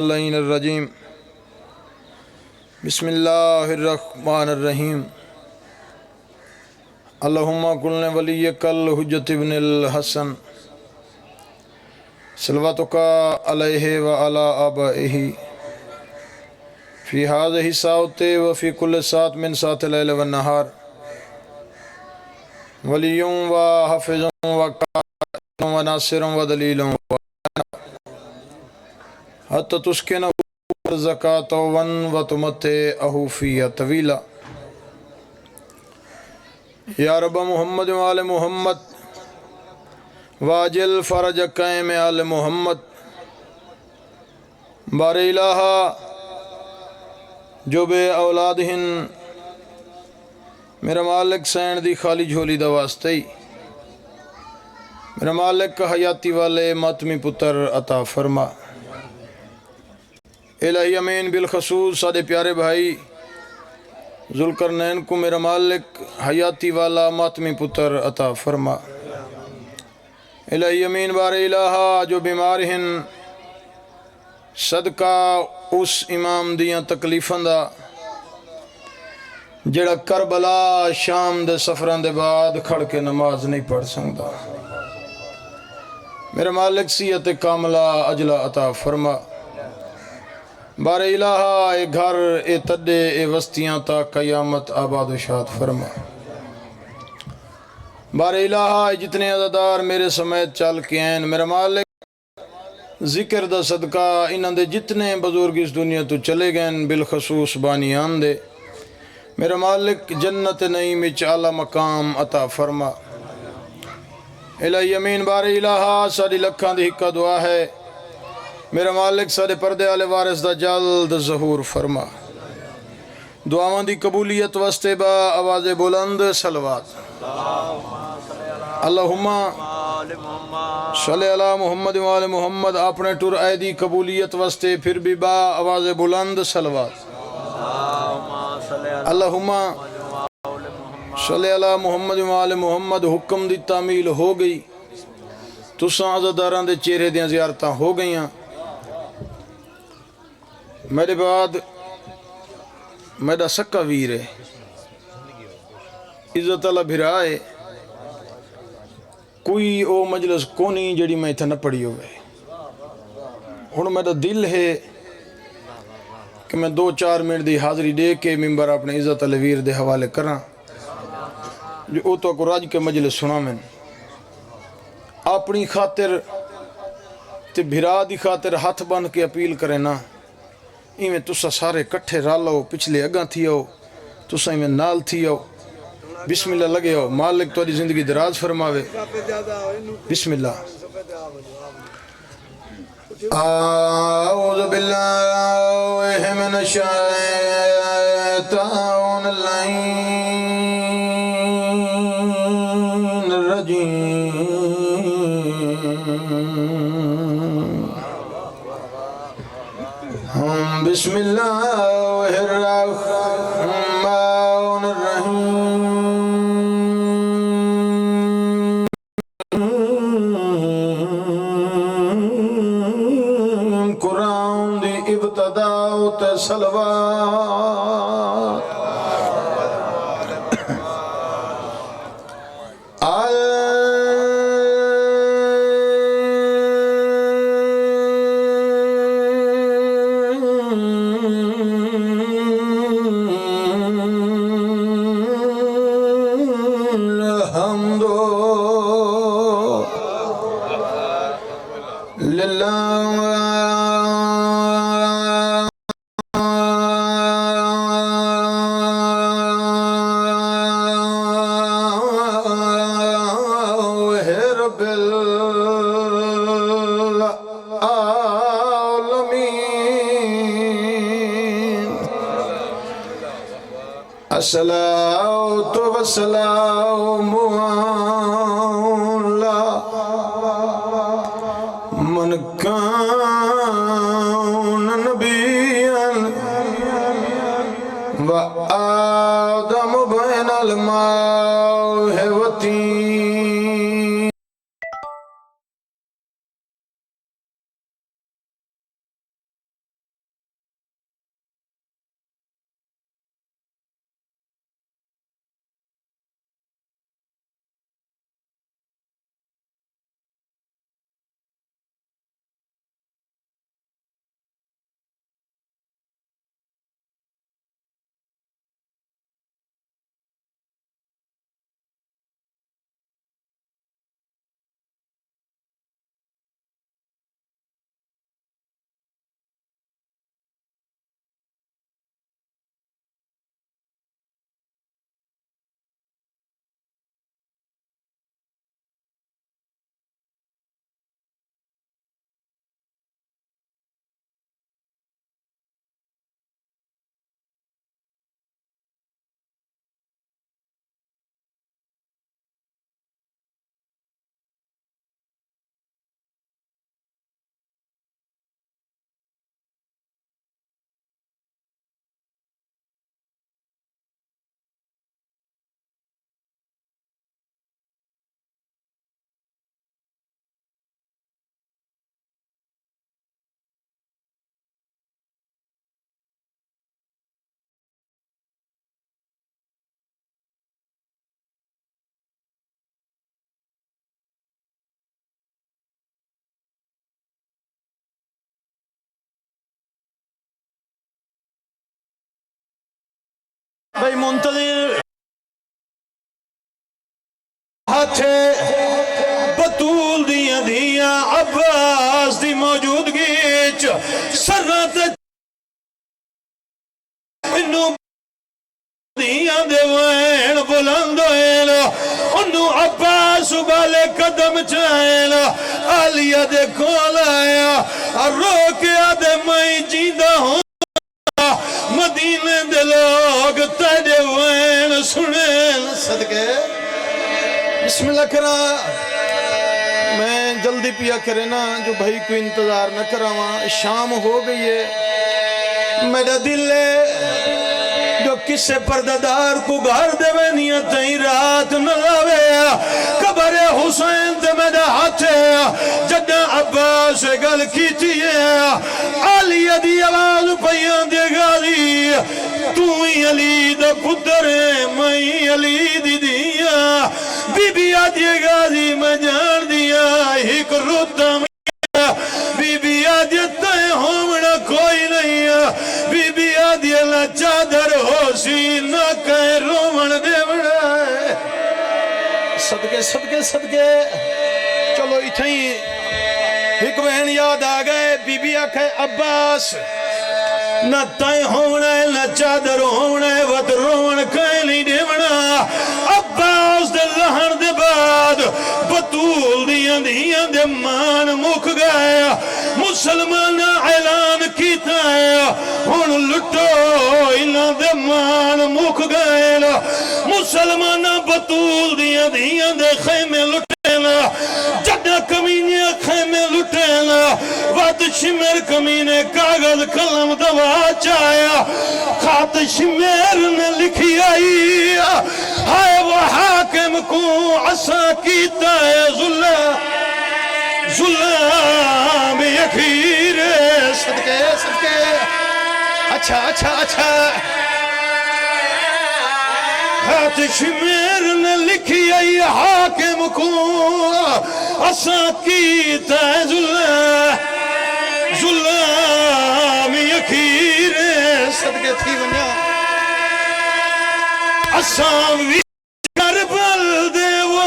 اللعین الرجیم بسم اللہ الرحمن الرحیم اللہم کل ولیک الحجت ابن الحسن صلواتک علیہ وعلی آبائہ فی هذه الساعۃ وفی کل ساعۃ من ساعات اللیل والنہار ولی و حافظ و قائد و ناصر و دلیل حتی تسکن زکاة و تمتعہ فیہ طویلا یا رب محمد و آل محمد واجل فرج قائم آل محمد بار الہ جو بے اولادہن میرا مالک سین دی خالی جھولی دا واسطی میرا مالک حیاتی والے ماتمی پتر عطا فرما الہی امین بالخصوص سادے پیارے بھائی ذوالقرنین کو میرا مالک حیاتی والا ماتمی پتر عطا فرما الہی امین بار الہ جو بیمار ہیں صدقہ اس امام دیاں تکلیفاں دا جڑا کربلا شام دے سفران دے بعد کھڑ کے نماز نہیں پڑھ سکتا میرا مالک صحت کاملہ اجلا عطا فرما بار الہ اے گھر اے تڈے اے وستیاں تا قیامت آباد و شاد فرما بار الہ اے جتنے عزادار میرے سمیت چل کے ہیں میرا مالک ذکر دا صدقہ انہاں دے جتنے بزرگ اس دنیا تو چلے گئے بالخصوص بانیان دے میرا مالک جنت نعیم اعلیٰ مقام عطا فرما الہی امین بار الہ ساری لکھاں دی حقہ دعا ہے میرا مالک سارے پردے والے وارث دا جلد ظہور فرما دعاواں دی قبولیت واسطے با آواز بلند صلوات اللہم صلی علی محمد و آل محمد اپنے ٹر آئے دی قبولیت واسطے پھر بھی با آواز بلند صلوات اللہم صلی علی محمد و آل محمد حکم دی تعمیل ہو گئی تساں عزاداراں دے چہرے دیاں زیارتاں ہو گئیاں میرے بعد میرا سکا ویر ہے عزت اللہ بھرائے کوئی او مجلس کونی جڑی میں تھا نہ پڑھی ہوئے ہن میرا دل ہے کہ میں 2-4 منٹ دی حاضری دے کے ممبر اپنے عزت اللہ ویر دے حوالے کرنا جو او تو کو راج کے مجلس سنا میں اپنی خاطر تے بھرا دی خاطر ہاتھ بن کے اپیل کرے نا ایویں تسا سارے کٹھے رالو پچھلے اگاں تھی ہو تسا ایویں نال تھی ہو بسم اللہ لگے ہو مالک تاری زندگی دراز فرماوے بسم اللہ اعوذ باللہ من الشیطان اللعین الرجیم بسم اللہ الرحمن الرحیم قرآن دی ابتدا تے صلوات الحمد رب العالمین الصلاۃ والسلام علی من کان نبیا و آدم بین الماء والطین بھائی منتظر ہاتھے بطول دیاں دیاں عباس دی موجودگی سرات انہوں دیاں دے وین بلند ہوئے انہوں عباس بالے قدم چاہے آلیہ دے کھول آیا روکیا دے میں جیندہ ہوں مدینے دے لوگ تیرے وین سنیں صدقے بسم اللہ کرا میں جلدی پیا کرے نا جو بھائی کو انتظار نہ کراواں شام ہو گئی ہے میرا دل ہے جو کسے پرددار کو گھر دے وینیاں تہیں رات نہ لاوے قبر حسین دے میرا ہاتھ ہے جدہ عباس گل کیتی ہے آلیہ دی آواز پیان دے غازی تو ہی علی دا پتر ہے میں علی دی دیا بی بی آدھی غازی میں جان دیا ایک رودہ میں بی بی آدھی تائیں ہومنا کوئی نہیں بی بی آدھی اللہ چادر ہو سی نہ کہیں رومن دے بڑا ہے صدقے صدقے صدقے چلو اتھائیں ایک بہن یاد آگئے بی بی آکھے عباس نہ تائیں ہونا ہے نہ چادر ہونا ہے وط رومن کہیں نہیں دے بڑا عباس دے لہن دے بعد بطول دیاں دے مان مک گیا مسلمان اعلان کیتا ہے ہن لٹو انہاں دے مان مک گیا مسلمان بطول دیاں دے خیمے لٹینا جدہ کمینے خیمے لٹینا وقت شمیر کمینے کاغذ قلم دوا چایا خط شمیر نے لکھی آئی ہائے وہ حاکم کو عصا کیتا ہے ظلم یکیر صدقے صدقے اچھا اچھا اچھا خط شمیر نے لکھی آئی حاکم کو عصا کیتا ہے ظلم یکیر صدقے تھی ونیا اسام وی کربل دیوا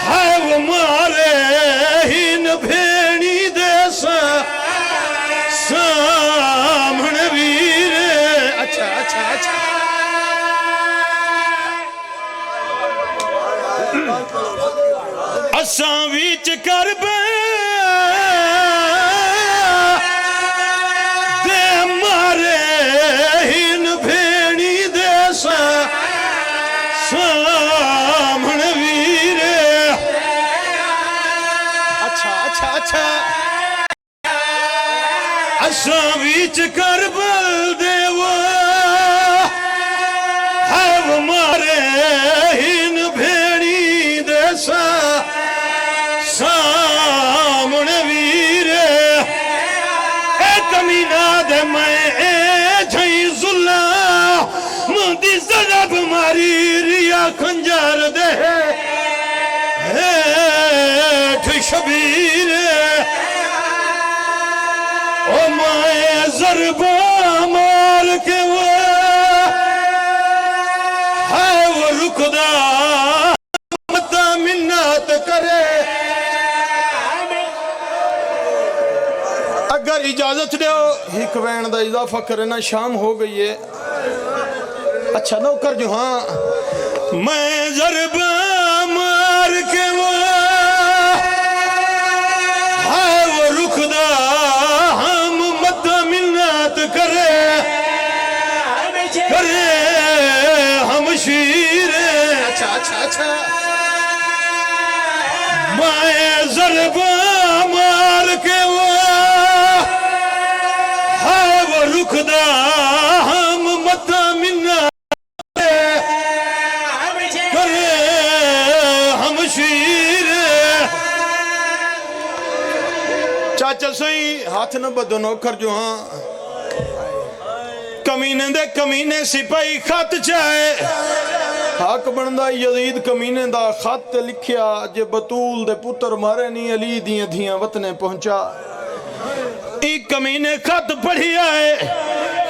ہے وہ مارے ہی نبھینی دیسا سامن ویر اچھا اچھا اچھا اسام ویچ کربل اساں ویچ کربل دیوا ہے وہ مارے ہن بھیڑی دیسا سامن ویر اے کمینہ دے میں اے جھائی ظلم مندی زرب ماری ریا خنجر دے ایٹھ شبیر او مائے ضربہ مار کے وہ ہے وہ رکدہ مدہ منت کرے اگر اجازت دے ہو ایک وین دا اضافہ کرنا شام ہو گئی ہے اچھا نوکر جو ہاں میں ضربہ مار کے وہ ہے وہ رکدہ ہم شیر اچھا اچھا اچھا میں ضربہ مار کے وہ ہے وہ رکدہ ہم مدہ منہ کرے ہم شیر چاچا سہی ہاتھ نہ بدو نوکر جو ہاں کمینے دے کمینے سپاہی خط چاہے حق بندہ یزید کمینے دا خط لکھیا جے بطول دے پتر مارے نہیں علی دیاں دھیاں وطنے پہنچا ایک کمینے خط پڑھی آئے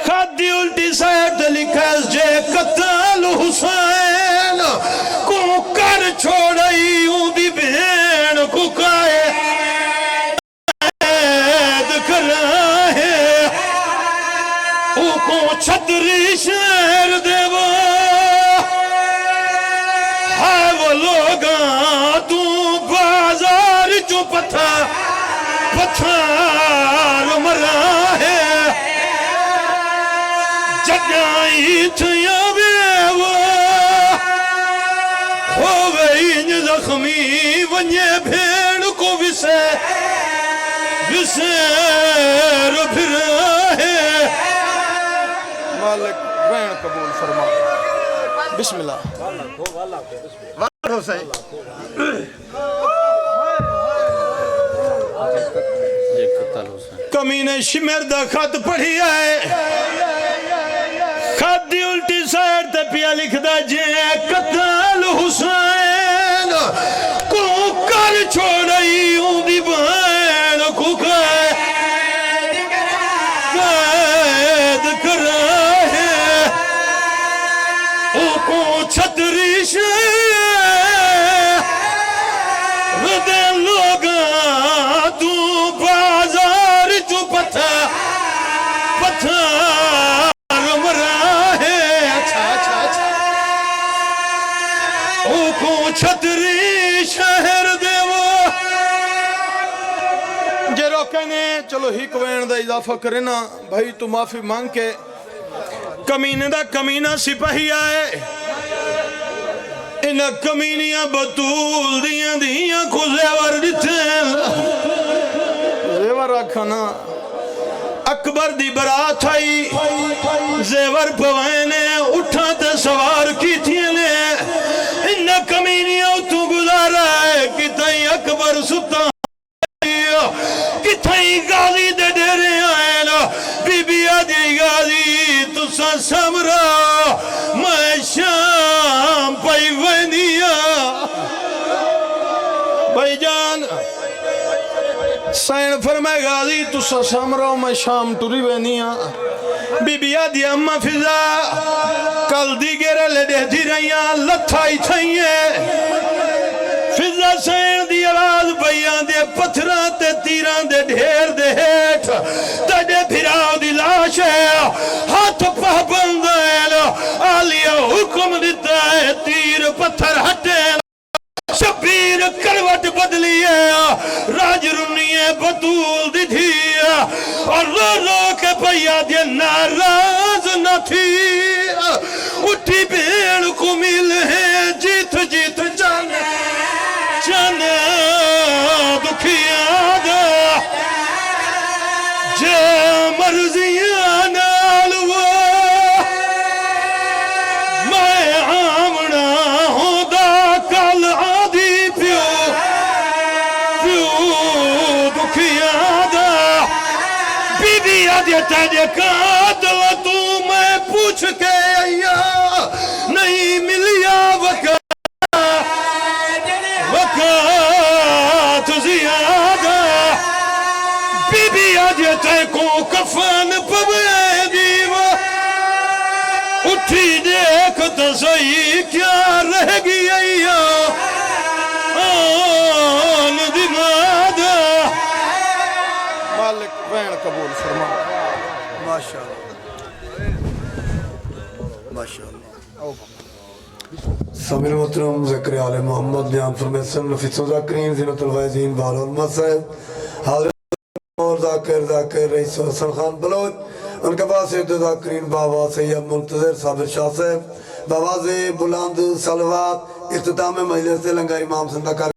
خادی الٹی سائٹ لکھا جے قتل حسین کو کر چھوڑائی ہوں دی بین کو کائے چھتری شہر دیوا ہے وہ لوگاں تو بازار جو پتھار مرا ہے جگائی تھیاں بیوا ہوئے زخمی ونیے بھیڑ کو وسیر پھر ہے مالک وین قبول فرما بسم اللہ کمینے شمر دا خط پڑھی آئے خط دی الٹی سائر تے پیا لکھ دا جے قتل حسین کو کر چھوڑائی ہوں دی بین کو کائے قید کرائے او کو چھتری شہر دے لوگاں تو بازار جو پتھار مرا ہے اچھا او کو چھتری شہر دے وہ جے روکنے چلو ہی کوین دا اضافہ کرے نا بھائی تو معافی مانگ کے کمینے دا کمینہ سپاہی آئے انہ کمینیاں بطول دیاں کو زیور دیتے زیور رکھنا اکبر دی برات آئی زیور پوائنے اٹھا تے سوار کی تھینے انہ کمینیاں تو گزارا ہے کتائی اکبر ستا کتائی غازی دے ڈیرے آئے نا بی بی آدھی غازی تسا سمرا میں شام پائی ونیا بھائی جان سین فرمائے غازی تسا سمرا میں شام ٹوری ونیا بی بی آدھی اممہ فضا کل دی گرے لڑے دی رہیاں لتھائی تھائیے فضا سین دی آواز بیان دے پتھران تے تیران دے ڈھیر دے ہیٹھ تڑے بھراؤ دی لاش ہے ہاتھ پہ بندائے آلیا حکم دیتا ہے تیر پتھر ہٹے شبیر کروٹ بدلی ہے راج رنیے بطول دی تھی اور رو رو کے پیا دے ناراض نہ تھی اٹھی بھیڑ کو مل ہے جیت جیت جانے جانے دکھیا دا جے مرضیاں نال وہ میں آمنا ہوں دا کل آدھی پیو دکھیا دا بی بی آدھی تیجے قاتل تو میں پوچھ کے آیا نہیں ملیا وقت زیادہ بی بی آجے تے کو کفن پوے دیوا اٹھی دیکھ تو صحیح کیا رہ گیا آن دمادہ مالک وین قبول فرما ماشاءاللہ سامعین محترم ذکر آل محمد بیان فرمیسن نفیس و ذاکرین زینت الوائزین بال علماء صاحب حضرت اور ذاکر رئیس حسن خان بلوچ ان کے پاس ذاکرین بابا سید منتظر صابر شاہ صاحب بابا بلند صلوات اختتام مجلس لنگر امام سندہ کر